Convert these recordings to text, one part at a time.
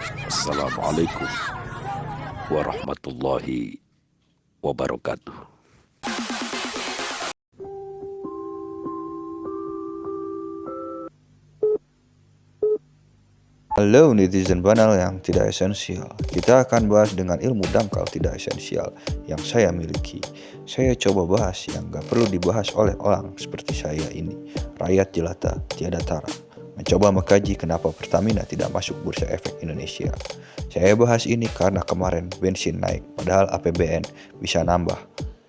Assalamualaikum warahmatullahi wabarakatuh. Halo netizen banal yang tidak esensial. Kita akan bahas dengan ilmu dangkal tidak esensial yang saya miliki. Saya coba bahas yang gak perlu dibahas oleh orang seperti saya ini, rakyat jelata tiada tara. Mencoba mengkaji kenapa Pertamina tidak masuk Bursa Efek Indonesia. Saya bahas ini karena kemarin bensin naik, padahal APBN bisa nambah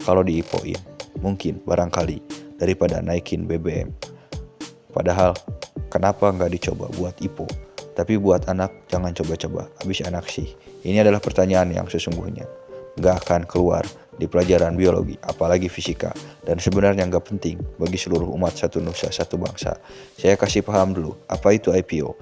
kalau diipoin. Mungkin barangkali daripada naikin BBM. Padahal kenapa nggak dicoba buat IPO? Tapi buat anak jangan coba-coba, habis anak sih. Ini adalah pertanyaan yang sesungguhnya nggak akan keluar di pelajaran biologi, apalagi fisika. Dan sebenarnya nggak penting bagi seluruh umat satu nusa satu bangsa. Saya kasih paham dulu, apa itu IPO?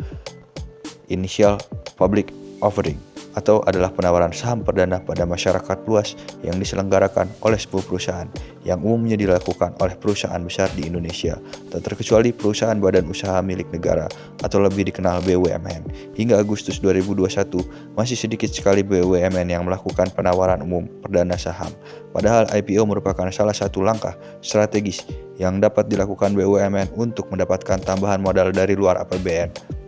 Initial Public Offering, atau adalah penawaran saham perdana pada masyarakat luas yang diselenggarakan oleh sebuah perusahaan yang umumnya dilakukan oleh perusahaan besar di Indonesia, tak terkecuali perusahaan badan usaha milik negara atau lebih dikenal BUMN. Hingga Agustus 2021, masih sedikit sekali BUMN yang melakukan penawaran umum perdana saham. Padahal IPO merupakan salah satu langkah strategis yang dapat dilakukan BUMN untuk mendapatkan tambahan modal dari luar APBN.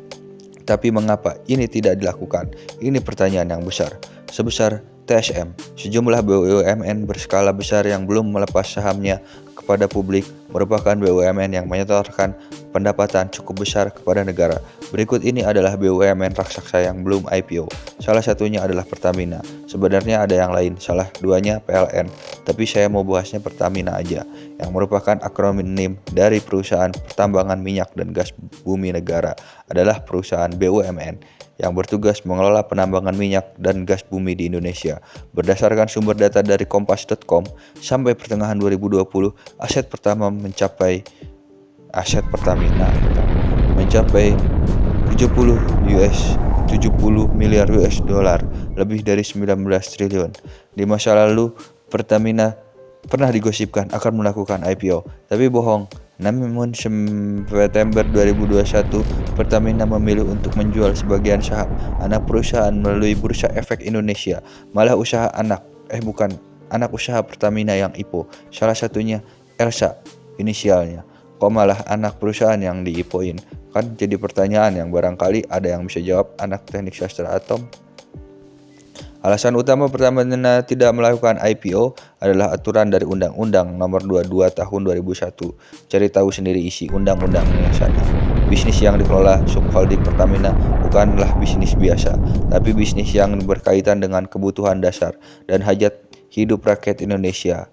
Tapi mengapa ini tidak dilakukan? Ini pertanyaan yang besar. Sebesar TSM, sejumlah BUMN berskala besar yang belum melepas sahamnya kepada publik merupakan BUMN yang menyetorkan pendapatan cukup besar kepada negara. Berikut ini adalah BUMN raksasa yang belum IPO. Salah satunya adalah Pertamina. Sebenarnya ada yang lain, salah duanya PLN. Tapi saya mau bahasnya Pertamina aja, yang merupakan akronim dari perusahaan pertambangan minyak dan gas bumi negara, adalah perusahaan BUMN yang bertugas mengelola penambangan minyak dan gas bumi di Indonesia. Berdasarkan sumber data dari kompas.com, sampai pertengahan 2020, aset Pertamina mencapai 70 miliar US dollar, lebih dari 19 triliun. Di masa lalu, Pertamina pernah digosipkan akan melakukan IPO, tapi bohong. Namun September 2021, Pertamina memilih untuk menjual sebagian saham anak perusahaan melalui Bursa Efek Indonesia. Malah anak usaha Pertamina yang IPO, salah satunya Elsa inisialnya. Kok malah anak perusahaan yang di-IPO-in? Kan jadi pertanyaan yang barangkali ada yang bisa jawab anak teknik sastra atom. Alasan utama Pertamina tidak melakukan IPO adalah aturan dari Undang-Undang Nomor 22 Tahun 2001. Cari tahu sendiri isi undang-undangnya sana. Bisnis yang dikelola subholding Pertamina bukanlah bisnis biasa, tapi bisnis yang berkaitan dengan kebutuhan dasar dan hajat hidup rakyat Indonesia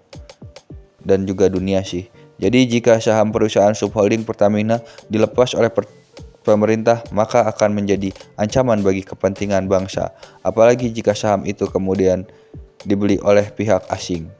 dan juga dunia sih. Jadi jika saham perusahaan subholding Pertamina dilepas oleh pemerintah, maka akan menjadi ancaman bagi kepentingan bangsa, apalagi jika saham itu kemudian dibeli oleh pihak asing.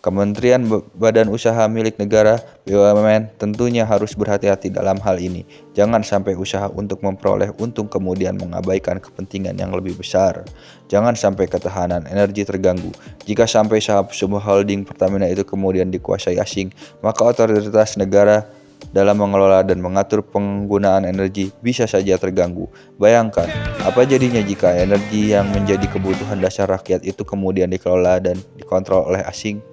Kementerian Badan Usaha milik negara BUMN tentunya harus berhati-hati dalam hal ini. Jangan sampai usaha untuk memperoleh untung kemudian mengabaikan kepentingan yang lebih besar. Jangan sampai ketahanan energi terganggu. Jika sampai saham subholding Pertamina itu kemudian dikuasai asing, maka otoritas negara dalam mengelola dan mengatur penggunaan energi bisa saja terganggu. Bayangkan, apa jadinya jika energi yang menjadi kebutuhan dasar rakyat itu kemudian dikelola dan dikontrol oleh asing?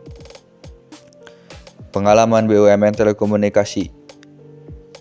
Pengalaman BUMN telekomunikasi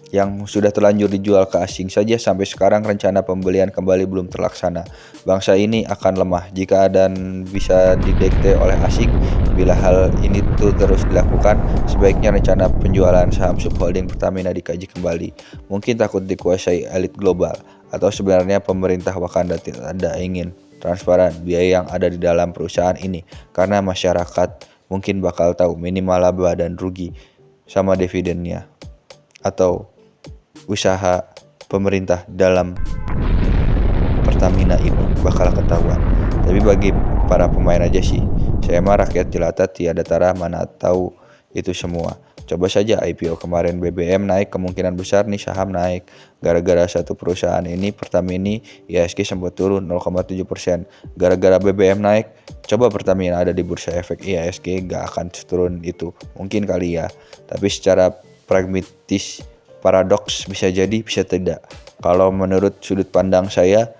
yang sudah terlanjur dijual ke asing saja sampai sekarang rencana pembelian kembali belum terlaksana. Bangsa ini akan lemah jika dan bisa didikte oleh asing. Bila hal ini tuh terus dilakukan, sebaiknya rencana penjualan saham subholding Pertamina dikaji kembali. Mungkin takut dikuasai elit global, atau sebenarnya pemerintah Wakanda tidak ingin transparan biaya yang ada di dalam perusahaan ini karena masyarakat mungkin bakal tahu minimal laba dan rugi sama dividennya, atau usaha pemerintah dalam Pertamina ini bakal ketahuan. Tapi bagi para pemain aja sih, saya mah rakyat jelata tiada tara, mana tahu itu semua. Coba saja IPO kemarin BBM naik, kemungkinan besar nih saham naik. Gara-gara satu perusahaan ini, Pertamina, IHSG sempat turun 0,7%. Gara-gara BBM naik, coba Pertamina ada di Bursa Efek, IHSG gak akan turun itu. Mungkin kali ya, tapi secara pragmatis, paradoks bisa jadi, bisa tidak. Kalau menurut sudut pandang saya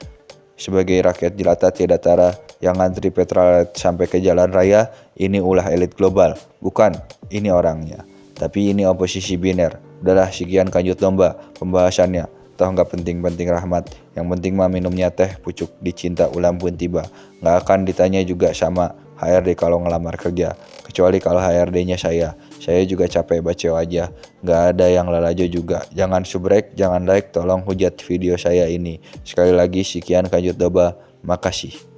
Sebagai rakyat jelata tiada tara yang ngantri Petrolhead sampai ke jalan raya, ini ulah elit global. Bukan, ini orangnya. Tapi ini oposisi biner. Udahlah, sekian kanjut domba pembahasannya. Toh nggak penting-penting rahmat. Yang penting mah minumnya teh pucuk dicinta ulam pun tiba. Nggak akan ditanya juga sama HRD kalau ngelamar kerja. Kecuali kalau HRD-nya saya. Saya juga capek baca aja. Nggak ada yang lalajo juga. Jangan subrek, jangan like, tolong hujat video saya ini. Sekali lagi sekian kanjut domba. Makasih.